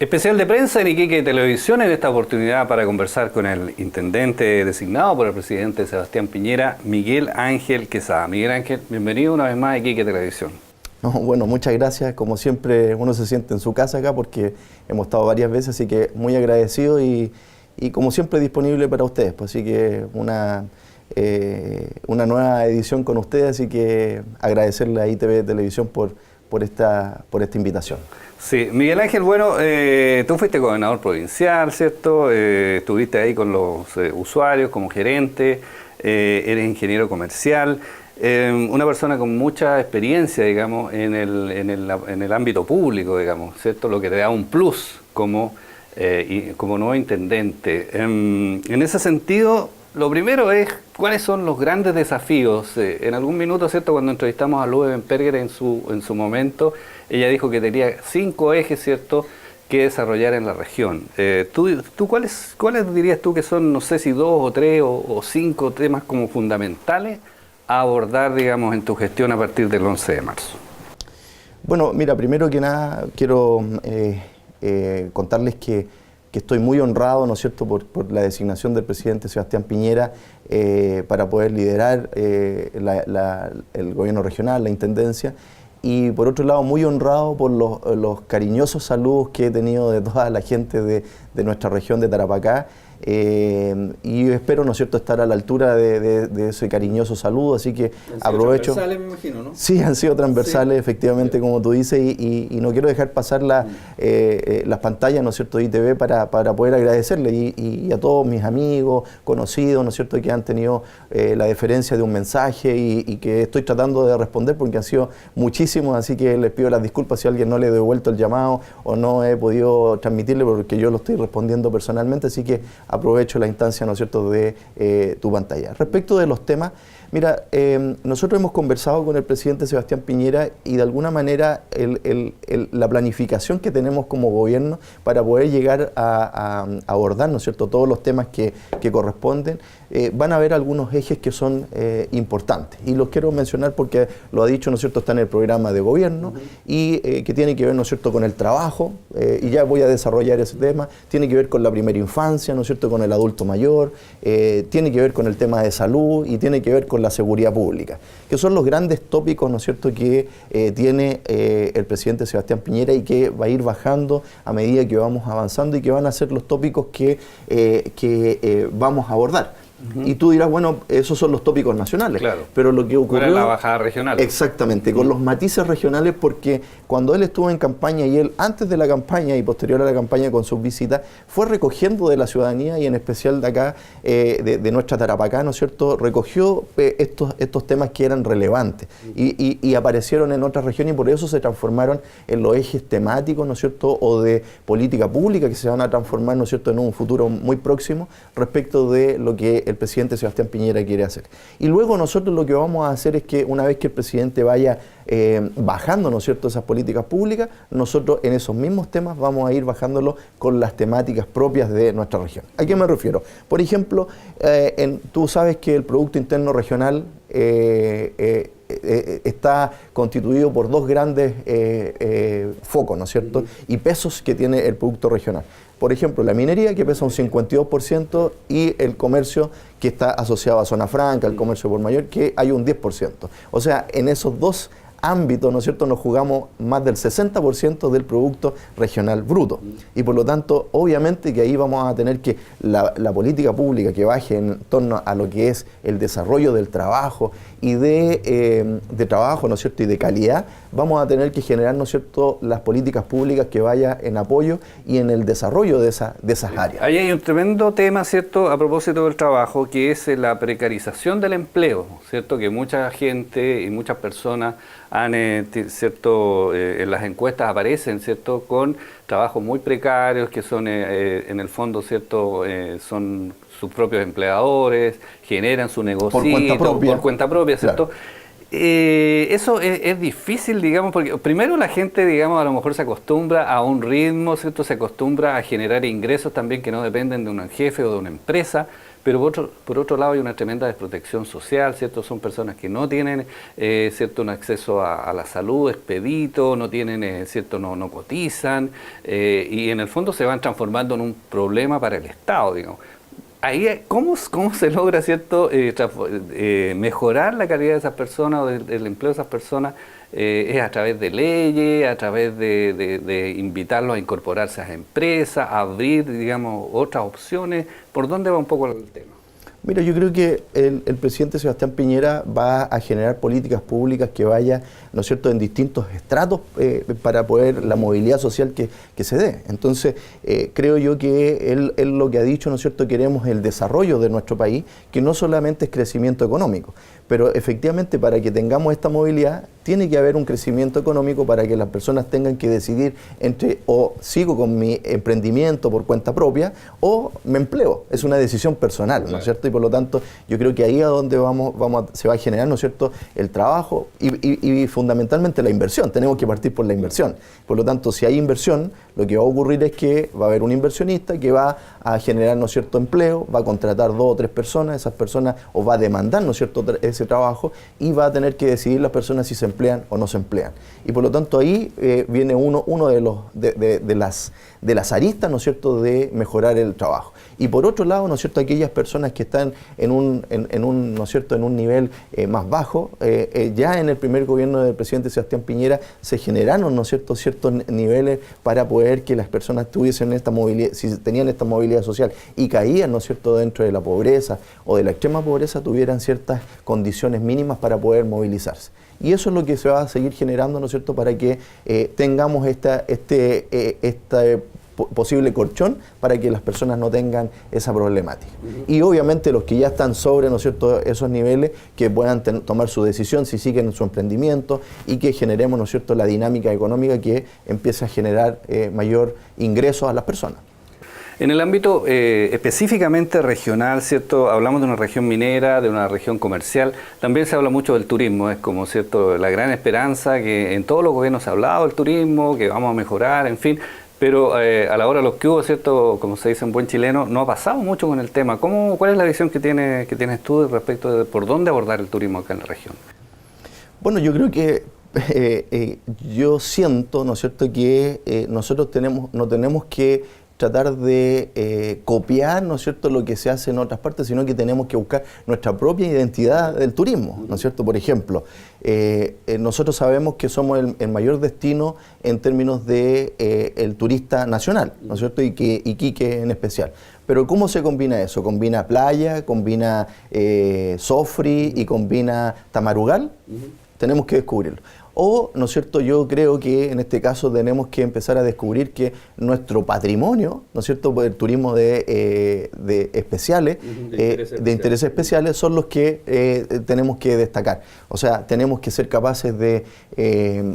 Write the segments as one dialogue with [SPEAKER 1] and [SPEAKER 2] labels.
[SPEAKER 1] Especial de prensa en Iquique Televisión, en esta oportunidad para conversar con el intendente designado por el presidente Sebastián Piñera, Miguel Ángel Quesada. Miguel Ángel, bienvenido una vez más a Iquique Televisión.
[SPEAKER 2] No, bueno, muchas gracias. Como siempre, uno se siente en su casa acá porque hemos estado varias veces, así que muy agradecido y como siempre disponible para ustedes. Pues, así que una nueva edición con ustedes, así que agradecerle a ITV Televisión por esta invitación.
[SPEAKER 1] Sí, Miguel Ángel, bueno, tú fuiste gobernador provincial, ¿cierto? Estuviste ahí con los usuarios como gerente, eres ingeniero comercial, una persona con mucha experiencia, digamos, en el ámbito público, digamos, ¿cierto? Lo que te da un plus como nuevo intendente. En ese sentido, lo primero es, ¿cuáles son los grandes desafíos? En algún minuto, ¿cierto? Cuando entrevistamos a Lube Benperger en su momento, ella dijo que tenía 5 ejes, ¿cierto?, que desarrollar en la región. ¿Tú cuáles dirías tú que son, no sé si 2 o 3 o 5 temas como fundamentales a abordar, digamos, en tu gestión a partir del 11 de marzo?
[SPEAKER 2] Bueno, mira, primero que nada quiero contarles que estoy muy honrado, ¿no es cierto?, por la designación del presidente Sebastián Piñera para poder liderar el gobierno regional, la intendencia, y por otro lado muy honrado por los cariñosos saludos que he tenido de toda la gente de nuestra región de Tarapacá. Y espero, ¿no es cierto?, estar a la altura de ese cariñoso saludo, así que aprovecho.
[SPEAKER 1] Transversales, me imagino, ¿no?
[SPEAKER 2] Sí, han sido transversales, sí, efectivamente,
[SPEAKER 1] sí,
[SPEAKER 2] como tú dices, y no quiero dejar pasar las pantallas, ¿no es cierto?, de ITV para poder agradecerle y a todos mis amigos, conocidos, ¿no es cierto?, que han tenido la deferencia de un mensaje y que estoy tratando de responder porque han sido muchísimos, así que les pido las disculpas si a alguien no le he devuelto el llamado o no he podido transmitirle porque yo lo estoy respondiendo personalmente, así que aprovecho la instancia, ¿no es cierto?, de tu pantalla. Respecto de los temas, mira, nosotros hemos conversado con el presidente Sebastián Piñera y de alguna manera la planificación que tenemos como gobierno para poder llegar a abordar, ¿no es cierto?, todos los temas que corresponden, van a haber algunos ejes que son importantes y los quiero mencionar porque lo ha dicho, ¿no es cierto?, está en el programa de gobierno y que tiene que ver, ¿no es cierto?, con el trabajo, y ya voy a desarrollar ese tema, tiene que ver con la primera infancia, ¿no es cierto?, con el adulto mayor, tiene que ver con el tema de salud y tiene que ver con la seguridad pública, que son los grandes tópicos, ¿no es cierto?, que tiene el presidente Sebastián Piñera y que va a ir bajando a medida que vamos avanzando y que van a ser los tópicos que vamos a abordar. Y tú dirás, bueno, esos son los tópicos nacionales. Claro. Pero lo que ocurrió...
[SPEAKER 1] Era la bajada regional.
[SPEAKER 2] Exactamente, con los matices regionales, porque cuando él estuvo en campaña y él, antes de la campaña y posterior a la campaña con sus visitas, fue recogiendo de la ciudadanía y en especial de acá, de nuestra Tarapacá, ¿no es cierto?, recogió estos temas que eran relevantes y aparecieron en otras regiones y por eso se transformaron en los ejes temáticos, ¿no es cierto?, o de política pública que se van a transformar, ¿no es cierto?, en un futuro muy próximo respecto de lo que el presidente Sebastián Piñera quiere hacer. Y luego nosotros lo que vamos a hacer es que una vez que el presidente vaya bajando, ¿no es cierto?, esas políticas públicas, nosotros en esos mismos temas vamos a ir bajándolo con las temáticas propias de nuestra región. ¿A qué me refiero? Por ejemplo, tú sabes que el Producto Interno Regional está constituido por 2 grandes focos, ¿no es cierto?, y pesos que tiene el producto regional. Por ejemplo, la minería, que pesa un 52%, y el comercio, que está asociado a zona franca, el comercio por mayor, que hay un 10%. O sea, en esos 2 ámbitos, ¿no es cierto?, nos jugamos más del 60% del producto regional bruto. Y por lo tanto, obviamente que ahí vamos a tener que la política pública que baje en torno a lo que es el desarrollo del trabajo y de trabajo, ¿no es cierto?, y de calidad, vamos a tener que generar, ¿no es cierto?, las políticas públicas que vayan en apoyo y en el desarrollo de esas áreas.
[SPEAKER 1] Ahí hay un tremendo tema, ¿cierto?, a propósito del trabajo, que es la precarización del empleo, ¿cierto?, que mucha gente y muchas personas ¿cierto?, en las encuestas aparecen, ¿cierto?, con trabajos muy precarios que son en el fondo, ¿cierto?, son sus propios empleadores, generan su negocio por cuenta propia, ¿cierto? Claro. Eso es difícil, digamos, porque primero la gente, digamos, a lo mejor se acostumbra a un ritmo, ¿cierto?, se acostumbra a generar ingresos también que no dependen de un jefe o de una empresa, pero por otro lado hay una tremenda desprotección social, ¿cierto? Son personas que no tienen, ¿cierto?, un acceso a la salud expedito, no tienen, ¿cierto?, no cotizan, y en el fondo se van transformando en un problema para el Estado, digamos. Ahí, ¿cómo se logra, ¿cierto?, mejorar la calidad de esas personas o del empleo de esas personas? ¿Es a través de leyes, a través de invitarlos a incorporarse a las empresas, a abrir, digamos, otras opciones? ¿Por dónde va un poco el tema?
[SPEAKER 2] Mira, yo creo que el presidente Sebastián Piñera va a generar políticas públicas que vayan, ¿no es cierto?, en distintos estratos para poder la movilidad social que se dé. Entonces, creo yo que él lo que ha dicho, ¿no es cierto?, queremos el desarrollo de nuestro país, que no solamente es crecimiento económico, pero efectivamente para que tengamos esta movilidad tiene que haber un crecimiento económico para que las personas tengan que decidir entre o sigo con mi emprendimiento por cuenta propia o me empleo. Es una decisión personal, ¿no es cierto? Y por lo tanto yo creo que ahí es donde se va a generar, ¿no es cierto?, el trabajo y fundamentalmente la inversión. Tenemos que partir por la inversión. Por lo tanto, si hay inversión, lo que va a ocurrir es que va a haber un inversionista que va a generar, ¿no es cierto?, empleo, va a contratar 2 o 3 personas, esas personas, o va a demandar, ¿no es cierto?, ese trabajo, y va a tener que decidir las personas si se emplean o no se emplean. Y por lo tanto ahí viene uno de las aristas, ¿no es cierto?, de mejorar el trabajo. Y por otro lado, ¿no es cierto?, aquellas personas que están en un ¿no es cierto?, en un nivel más bajo, ya en el primer gobierno del presidente Sebastián Piñera se generaron, ¿no es cierto?, ciertos niveles para poder que las personas tuviesen esta movilidad, si tenían esta movilidad social y caían, ¿no es cierto?, dentro de la pobreza o de la extrema pobreza, tuvieran ciertas condiciones mínimas para poder movilizarse. Y eso es lo que se va a seguir generando, ¿no es cierto?, para que tengamos este posible colchón para que las personas no tengan esa problemática. Y obviamente los que ya están sobre, ¿no es cierto?, esos niveles, que puedan tomar su decisión si siguen en su emprendimiento y que generemos, ¿no es cierto?, la dinámica económica que empiece a generar mayor ingreso a las personas.
[SPEAKER 1] En el ámbito específicamente regional, ¿cierto? Hablamos de una región minera, de una región comercial, también se habla mucho del turismo, es como, ¿cierto?, la gran esperanza que en todos los gobiernos se ha hablado del turismo, que vamos a mejorar, en fin, pero a la hora de los que hubo, ¿cierto?, como se dice en buen chileno, no ha pasado mucho con el tema. ¿Cuál es la visión que tienes tú respecto de por dónde abordar el turismo acá en la región?
[SPEAKER 2] Bueno, yo creo que yo siento, ¿no es cierto?, que nosotros no tenemos que tratar de copiar, ¿no es cierto?, lo que se hace en otras partes, sino que tenemos que buscar nuestra propia identidad del turismo, ¿no es cierto? Por ejemplo, nosotros sabemos que somos el mayor destino en términos de el turista nacional, ¿no es cierto?, y Iquique en especial. Pero ¿cómo se combina eso? ¿Combina playa, combina Sofri y combina Tamarugal? Tenemos que descubrirlo. O, ¿no es cierto?, yo creo que en este caso tenemos que empezar a descubrir que nuestro patrimonio, ¿no es cierto?, el turismo de especiales, de intereses especiales, son los que tenemos que destacar. O sea, tenemos que ser capaces de,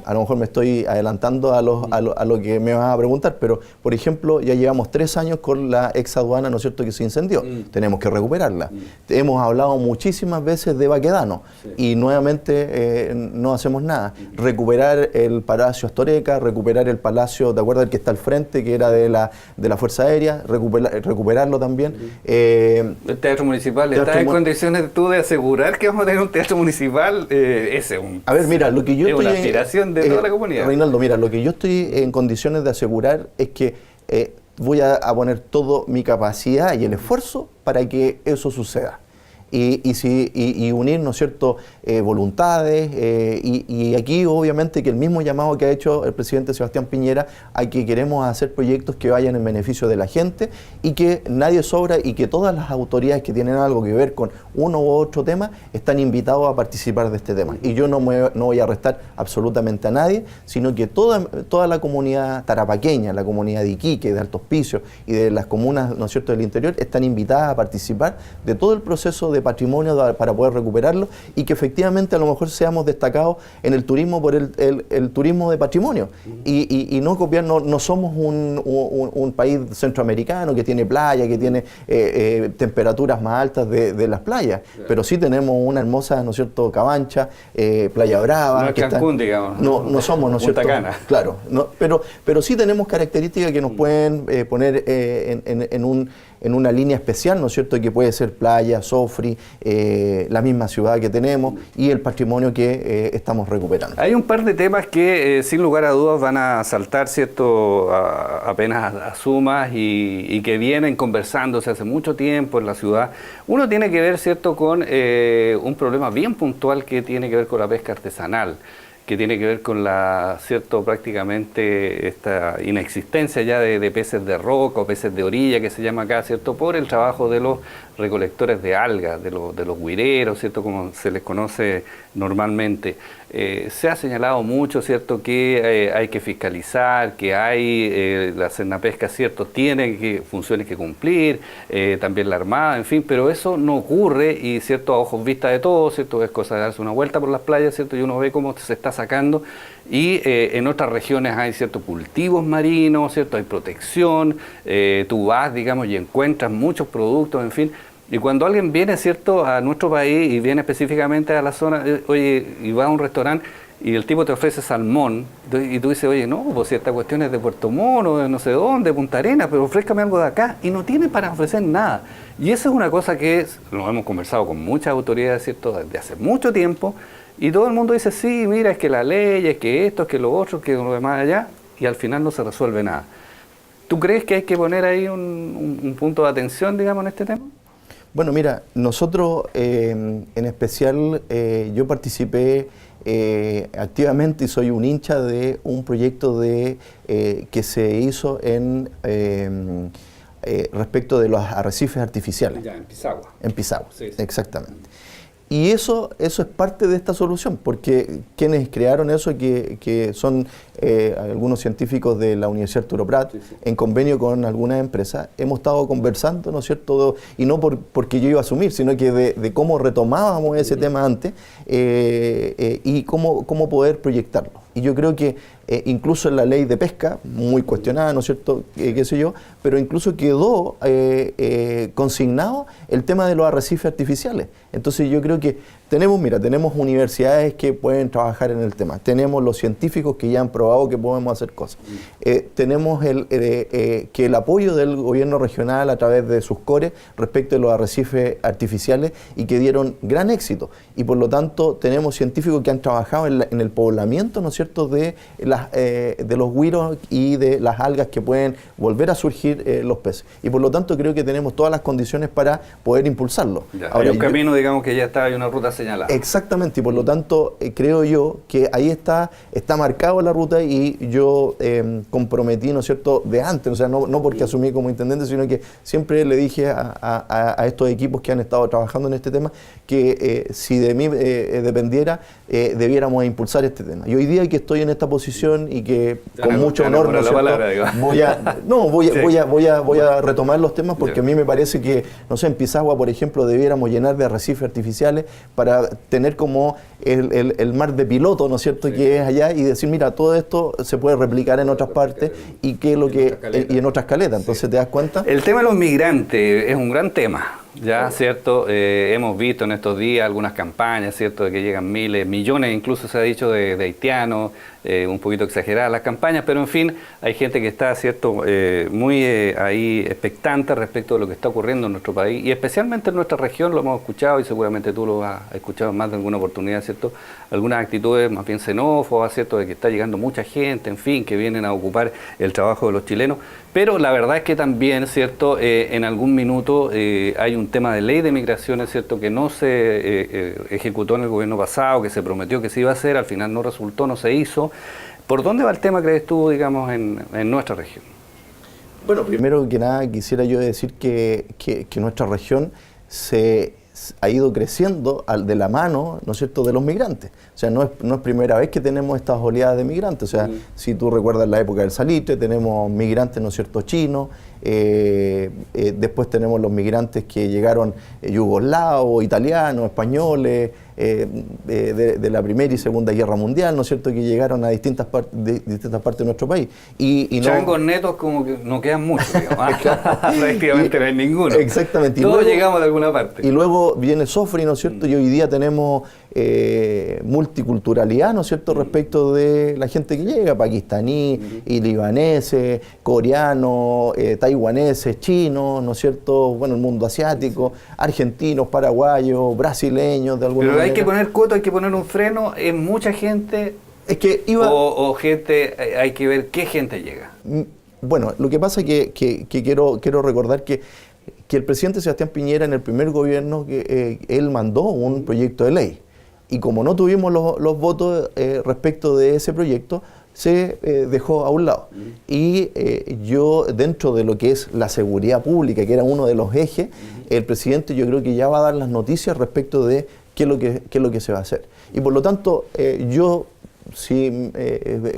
[SPEAKER 2] a lo mejor me estoy adelantando a lo que me vas a preguntar, pero, por ejemplo, ya llevamos 3 años con la exaduana, ¿no es cierto?, que se incendió. Tenemos que recuperarla. Hemos hablado muchísimas veces de Baquedano y nuevamente no hacemos nada. Recuperar el Palacio Astoreca, recuperar el Palacio, ¿te acuerdas el que está al frente, que era de la Fuerza Aérea? Recuperarlo también.
[SPEAKER 1] El Teatro Municipal, ¿estás en condiciones tú de asegurar que vamos a tener un teatro municipal? Ese es un...
[SPEAKER 2] A ver, mira, lo que yo estoy...
[SPEAKER 1] una aspiración de toda la comunidad.
[SPEAKER 2] Reinaldo, mira, lo que yo estoy en condiciones de asegurar es que voy a poner toda mi capacidad y el esfuerzo para que eso suceda. Y unir, ¿no es cierto?, voluntades, y aquí obviamente que el mismo llamado que ha hecho el presidente Sebastián Piñera a que queremos hacer proyectos que vayan en beneficio de la gente y que nadie sobra y que todas las autoridades que tienen algo que ver con uno u otro tema están invitados a participar de este tema. Y yo no voy a restar absolutamente a nadie, sino que toda la comunidad tarapaqueña, la comunidad de Iquique, de Alto Hospicio y de las comunas, ¿no es cierto?, del interior, están invitadas a participar de todo el proceso de patrimonio para poder recuperarlo y que efectivamente a lo mejor seamos destacados en el turismo por el turismo de patrimonio y no copiar, no somos un país centroamericano que tiene playa, que tiene temperaturas más altas de las playas, pero sí tenemos una hermosa, ¿no es cierto?, Cabancha, Playa Brava.
[SPEAKER 1] No es Cancún, digamos.
[SPEAKER 2] No somos, ¿no es cierto?
[SPEAKER 1] Punta Cana.
[SPEAKER 2] Claro, pero sí tenemos características que nos pueden poner en en una línea especial, ¿no es cierto?, que puede ser playa, Sofri, la misma ciudad que tenemos y el patrimonio que estamos recuperando.
[SPEAKER 1] Hay un par de temas que sin lugar a dudas van a saltar, ¿cierto?, apenas asumas y que vienen conversándose hace mucho tiempo en la ciudad. Uno tiene que ver, ¿cierto?, con un problema bien puntual que tiene que ver con la pesca artesanal, que tiene que ver con la, cierto, prácticamente esta inexistencia ya de peces de roca o peces de orilla que se llama acá, ¿cierto?, por el trabajo de los recolectores de algas, de los güireros, ¿cierto?, como se les conoce normalmente. Se ha señalado mucho, ¿cierto?, que hay que fiscalizar, que hay, la Cernapesca, ¿cierto?, tiene funciones que cumplir, también la Armada, en fin, pero eso no ocurre y, ¿cierto?, a ojos vista de todos, ¿cierto?, es cosa de darse una vuelta por las playas, ¿cierto?, y uno ve cómo se está sacando y en otras regiones hay ciertos cultivos marinos, ¿cierto?, hay protección, tú vas, digamos, y encuentras muchos productos, en fin. Y cuando alguien viene, ¿cierto?, a nuestro país y viene específicamente a la zona, oye, y va a un restaurante y el tipo te ofrece salmón, y tú dices, oye, no, pues si esta cuestión es de Puerto Mono, de no sé dónde, Punta Arenas, pero ofrézcame algo de acá, y no tiene para ofrecer nada. Y eso es una cosa que lo hemos conversado con muchas autoridades, ¿cierto?, desde hace mucho tiempo, y todo el mundo dice, sí, mira, es que la ley, es que esto, es que lo otro, es que lo demás allá, y al final no se resuelve nada. ¿Tú crees que hay que poner ahí un punto de atención, digamos, en este tema?
[SPEAKER 2] Bueno, mira, nosotros en especial yo participé activamente y soy un hincha de un proyecto que se hizo respecto de los arrecifes artificiales.
[SPEAKER 1] Ya, en Pisagua.
[SPEAKER 2] En Pisagua,
[SPEAKER 1] sí.
[SPEAKER 2] Exactamente. Y eso es parte de esta solución, porque quienes crearon eso, que son algunos científicos de la Universidad Arturo Prat, sí. En convenio con algunas empresas, hemos estado conversando, ¿no es cierto?, y no porque yo iba a asumir, sino que de cómo retomábamos ese tema antes y cómo poder proyectarlo. Y yo creo que incluso en la ley de pesca, muy cuestionada, ¿no es cierto?, qué sé yo, pero incluso quedó consignado el tema de los arrecifes artificiales. Entonces yo creo que tenemos universidades que pueden trabajar en el tema, tenemos los científicos que ya han probado que podemos hacer cosas, tenemos que el apoyo del gobierno regional a través de sus cores respecto a los arrecifes artificiales y que dieron gran éxito, y por lo tanto tenemos científicos que han trabajado en el poblamiento, ¿no es cierto?, de los güiros y de las algas que pueden volver a surgir los peces, y por lo tanto creo que tenemos todas las condiciones para poder impulsarlo.
[SPEAKER 1] Ya, ahora, hay un camino, digamos, que ya está, hay una ruta señalada.
[SPEAKER 2] Exactamente, y por lo tanto creo yo que ahí está marcada la ruta, y yo comprometí, ¿no es cierto?, de antes, o sea, no porque asumí como intendente, sino que siempre le dije a estos equipos que han estado trabajando en este tema que si de mí dependiera, debiéramos impulsar este tema. Y hoy día que estoy en esta posición y que con mucho honor, ¿no es cierto?, voy a retomar los temas, porque a mí me parece que, no sé, en Pisagua, por ejemplo, debiéramos llenar de arrecifes artificiales para tener como el mar de piloto, ¿no es cierto?, que es allá, y decir, mira, todo esto se puede replicar en otras partes y en otras caletas. Entonces, ¿te das cuenta?
[SPEAKER 1] El tema de los migrantes es un gran tema. Ya, ¿cierto? Hemos visto en estos días algunas campañas, ¿cierto?, de que llegan miles, millones, incluso se ha dicho de haitianos, un poquito exageradas las campañas, pero en fin, hay gente que está, ¿cierto?, muy ahí expectante respecto de lo que está ocurriendo en nuestro país, y especialmente en nuestra región, lo hemos escuchado, y seguramente tú lo has escuchado en más de alguna oportunidad, ¿cierto?, algunas actitudes más bien xenófobas, ¿cierto?, de que está llegando mucha gente, en fin, que vienen a ocupar el trabajo de los chilenos, pero la verdad es que también, ¿cierto?, en algún minuto hay un tema de ley de migraciones, ¿cierto?, que no se ejecutó en el gobierno pasado, que se prometió que se iba a hacer, al final no resultó, no se hizo. ¿Por dónde va el tema, crees tú, digamos, en nuestra región?
[SPEAKER 2] Bueno, primero que nada quisiera yo decir que nuestra región ha ido creciendo de la mano, ¿no es cierto?, de los migrantes. O sea, no es primera vez que tenemos estas oleadas de migrantes. O sea, si tú recuerdas la época del salitre, tenemos migrantes, ¿no es cierto?, chinos, después tenemos los migrantes que llegaron yugoslavos, italianos, españoles, de la Primera y Segunda Guerra Mundial, ¿no es cierto?, que llegaron a distintas partes de nuestro país. Y
[SPEAKER 1] changos netos como que no quedan muchos, digamos. Prácticamente no hay ninguno.
[SPEAKER 2] Exactamente.
[SPEAKER 1] Todos llegamos de alguna parte.
[SPEAKER 2] Y luego viene Sofri, ¿no es cierto?, y hoy día tenemos multiculturalidad, ¿no es cierto?, respecto de la gente que llega, pakistaní, y libaneses, coreanos, taiwaneses, chinos, ¿no es cierto?, bueno, el mundo asiático, argentinos, paraguayos, brasileños, de alguna manera.
[SPEAKER 1] Pero hay que poner coto, hay que poner un freno, es mucha gente,
[SPEAKER 2] es que
[SPEAKER 1] o gente, hay que ver qué gente llega.
[SPEAKER 2] Bueno, lo que pasa es que quiero recordar que el presidente Sebastián Piñera, en el primer gobierno, él mandó un proyecto de ley, y como no tuvimos los votos respecto de ese proyecto, se dejó a un lado. Y yo, dentro de lo que es la seguridad pública, que era uno de los ejes, el presidente yo creo que ya va a dar las noticias respecto de qué es lo que se va a hacer. Y por lo tanto, yo sí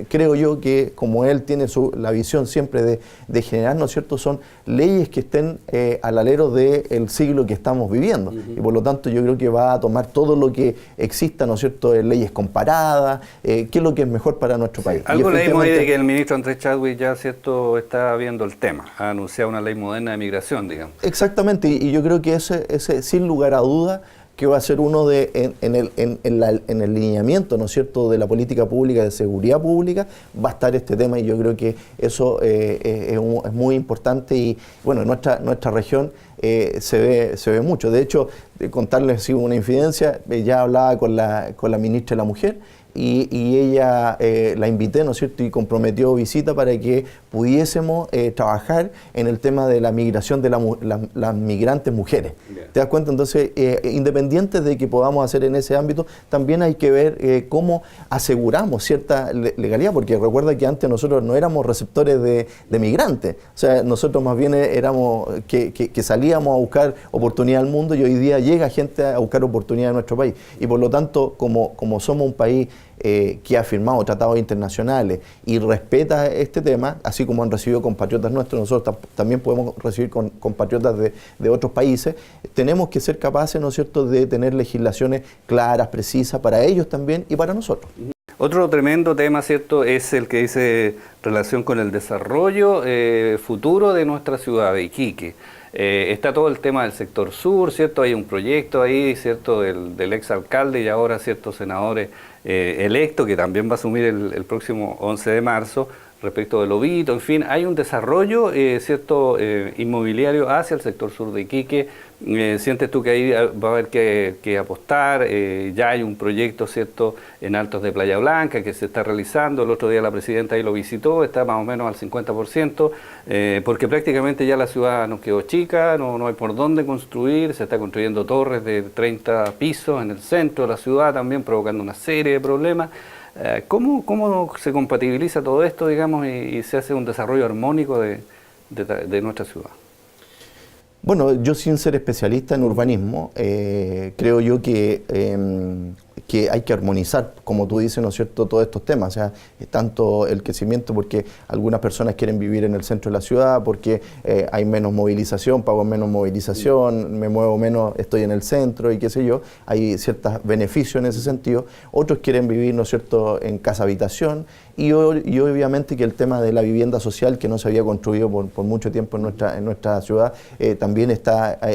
[SPEAKER 2] creo yo que, como él tiene la visión siempre de generar, ¿no es cierto?, son leyes que estén al alero del siglo que estamos viviendo. Y por lo tanto yo creo que va a tomar todo lo que exista, ¿no es cierto?, leyes comparadas, qué es lo que es mejor para nuestro país.
[SPEAKER 1] Algo leímos ahí de que el ministro Andrés Chadwick ya, ¿cierto?, está viendo el tema, ha anunciado una ley moderna de migración, digamos.
[SPEAKER 2] Exactamente, y yo creo que ese sin lugar a duda, que va a ser uno en el lineamiento, ¿no es cierto?, de la política pública, de seguridad pública, va a estar este tema, y yo creo que eso es muy importante. Y bueno, en nuestra región se ve mucho. De hecho, contarles una infidencia, ya hablaba con la ministra de la Mujer, y ella la invité, ¿no es cierto?, y comprometió visita para que pudiésemos trabajar en el tema de la migración de las migrantes mujeres. Yeah. ¿Te das cuenta? Entonces, independiente de que podamos hacer en ese ámbito, también hay que ver cómo aseguramos cierta legalidad, porque recuerda que antes nosotros no éramos receptores de migrantes, o sea, nosotros más bien éramos que salíamos a buscar oportunidad al mundo, y hoy día llega gente a buscar oportunidad en nuestro país. Y por lo tanto, como somos un país que ha firmado tratados internacionales y respeta este tema, así como han recibido compatriotas nuestros, nosotros también podemos recibir compatriotas de otros países. Tenemos que ser capaces, ¿no es cierto?, de tener legislaciones claras, precisas, para ellos también y para nosotros.
[SPEAKER 1] Otro tremendo tema, ¿cierto?, es el que dice relación con el desarrollo futuro de nuestra ciudad de Iquique. Está todo el tema del sector sur, ¿cierto? Hay un proyecto ahí, ¿cierto?, del exalcalde y ahora ciertos senadores electos, que también va a asumir el próximo 11 de marzo, respecto del Lobito. En fin, hay un desarrollo, ¿cierto?, inmobiliario hacia el sector sur de Iquique. ¿Sientes tú que ahí va a haber que apostar? Ya hay un proyecto, ¿cierto?, en Altos de Playa Blanca que se está realizando. El otro día la presidenta ahí lo visitó, está más o menos al 50%, porque prácticamente ya la ciudad nos quedó chica, no hay por dónde construir, se está construyendo torres de 30 pisos en el centro de la ciudad también, provocando una serie de problemas. ¿Cómo se compatibiliza todo esto, digamos, y se hace un desarrollo armónico de nuestra ciudad?
[SPEAKER 2] Bueno, yo, sin ser especialista en urbanismo, creo yo que hay que armonizar, como tú dices, ¿no es cierto?, todos estos temas. O sea, tanto el crecimiento, porque algunas personas quieren vivir en el centro de la ciudad, porque hay menos movilización, pago menos movilización, me muevo menos, estoy en el centro y qué sé yo. Hay ciertos beneficios en ese sentido. Otros quieren vivir, ¿no es cierto?, en casa habitación, y obviamente que el tema de la vivienda social, que no se había construido por mucho tiempo en nuestra ciudad, también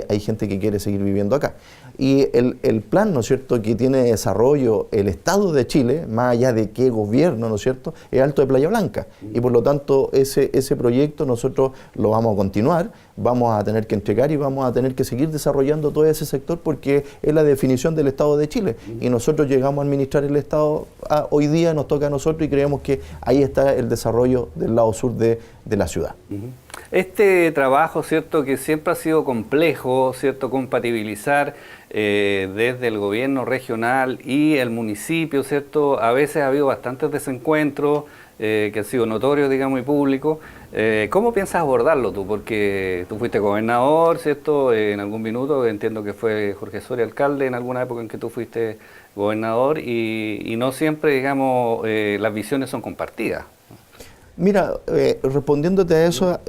[SPEAKER 2] hay gente que quiere seguir viviendo acá. Y el plan, ¿no es cierto?, que tiene desarrollo el Estado de Chile, más allá de qué gobierno, ¿no es cierto?, es Alto de Playa Blanca. Y por lo tanto, ese proyecto nosotros lo vamos a continuar, vamos a tener que entregar y vamos a tener que seguir desarrollando todo ese sector, porque es la definición del Estado de Chile. Y nosotros llegamos a administrar el Estado, hoy día nos toca a nosotros, y creemos que ahí está el desarrollo del lado sur de la ciudad.
[SPEAKER 1] Este trabajo, ¿cierto?, que siempre ha sido complejo, ¿cierto?, compatibilizar desde el gobierno regional y el municipio, ¿cierto?, a veces ha habido bastantes desencuentros que han sido notorios, digamos, y públicos. ¿Cómo piensas abordarlo tú? Porque tú fuiste gobernador, ¿cierto?, en algún minuto, entiendo que fue Jorge Soria alcalde en alguna época en que tú fuiste gobernador, y no siempre, digamos, las visiones son compartidas.
[SPEAKER 2] Mira, respondiéndote a eso,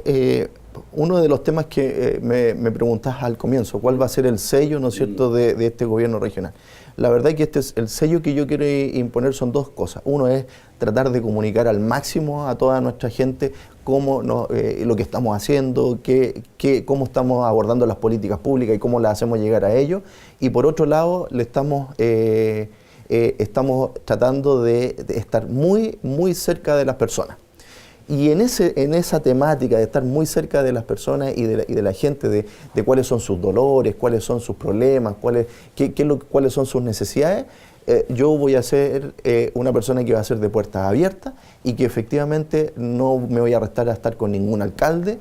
[SPEAKER 2] uno de los temas que me preguntas al comienzo, ¿cuál va a ser el sello, ¿no es cierto?, de este gobierno regional? La verdad es que el sello que yo quiero imponer son dos cosas. Uno es tratar de comunicar al máximo a toda nuestra gente lo que estamos haciendo, cómo estamos abordando las políticas públicas y cómo las hacemos llegar a ellos. Y por otro lado, le estamos estamos tratando de estar muy, muy cerca de las personas. Y en esa temática de estar muy cerca de las personas y de la gente, de cuáles son sus dolores, cuáles son sus problemas, cuáles son sus necesidades, yo voy a ser una persona que va a ser de puertas abiertas y que efectivamente no me voy a restar a estar con ningún alcalde.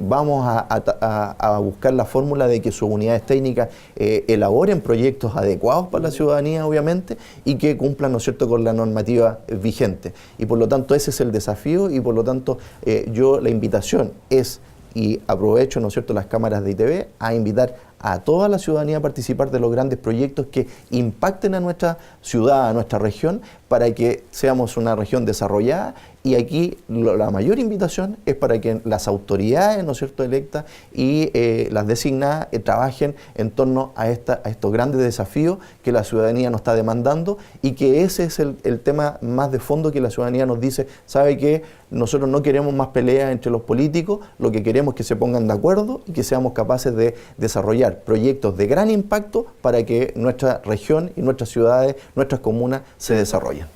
[SPEAKER 2] Vamos a buscar la fórmula de que sus unidades técnicas elaboren proyectos adecuados para la ciudadanía, obviamente, y que cumplan, ¿no es cierto?, con la normativa vigente. Y por lo tanto ese es el desafío y por lo tanto la invitación es, y aprovecho, ¿no es cierto?, las cámaras de ITV a invitar a toda la ciudadanía a participar de los grandes proyectos que impacten a nuestra ciudad, a nuestra región, para que seamos una región desarrollada. Y aquí la mayor invitación es para que las autoridades, ¿no es cierto?, electas y las designadas trabajen en torno a estos grandes desafíos que la ciudadanía nos está demandando, y que ese es el tema más de fondo que la ciudadanía nos dice: ¿sabe qué? Nosotros no queremos más peleas entre los políticos, lo que queremos es que se pongan de acuerdo y que seamos capaces de desarrollar proyectos de gran impacto para que nuestra región y nuestras ciudades, nuestras comunas se desarrollen.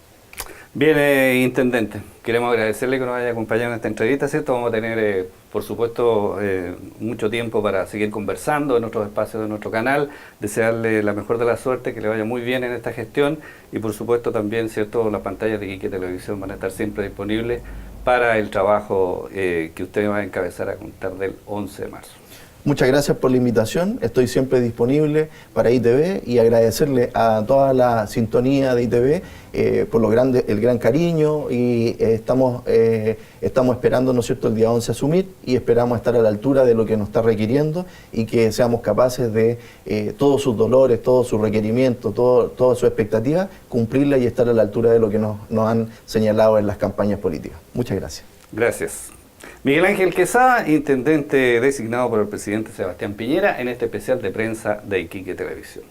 [SPEAKER 1] Bien, Intendente, queremos agradecerle que nos haya acompañado en esta entrevista, ¿cierto? Vamos a tener, por supuesto, mucho tiempo para seguir conversando en otros espacios de nuestro canal, desearle la mejor de la suerte, que le vaya muy bien en esta gestión, y por supuesto también, ¿cierto?, las pantallas de Iquique Televisión van a estar siempre disponibles para el trabajo que usted va a encabezar a contar del 11 de marzo.
[SPEAKER 2] Muchas gracias por la invitación, estoy siempre disponible para ITV, y agradecerle a toda la sintonía de ITV por el gran cariño, y estamos esperando, ¿no es cierto?, el día 11 asumir, y esperamos estar a la altura de lo que nos está requiriendo y que seamos capaces de todos sus dolores, todos sus requerimientos, todas sus expectativas, cumplirlas y estar a la altura de lo que nos han señalado en las campañas políticas. Muchas gracias.
[SPEAKER 1] Gracias. Miguel Ángel Quesada, Intendente designado por el presidente Sebastián Piñera, en este especial de prensa de Iquique Televisión.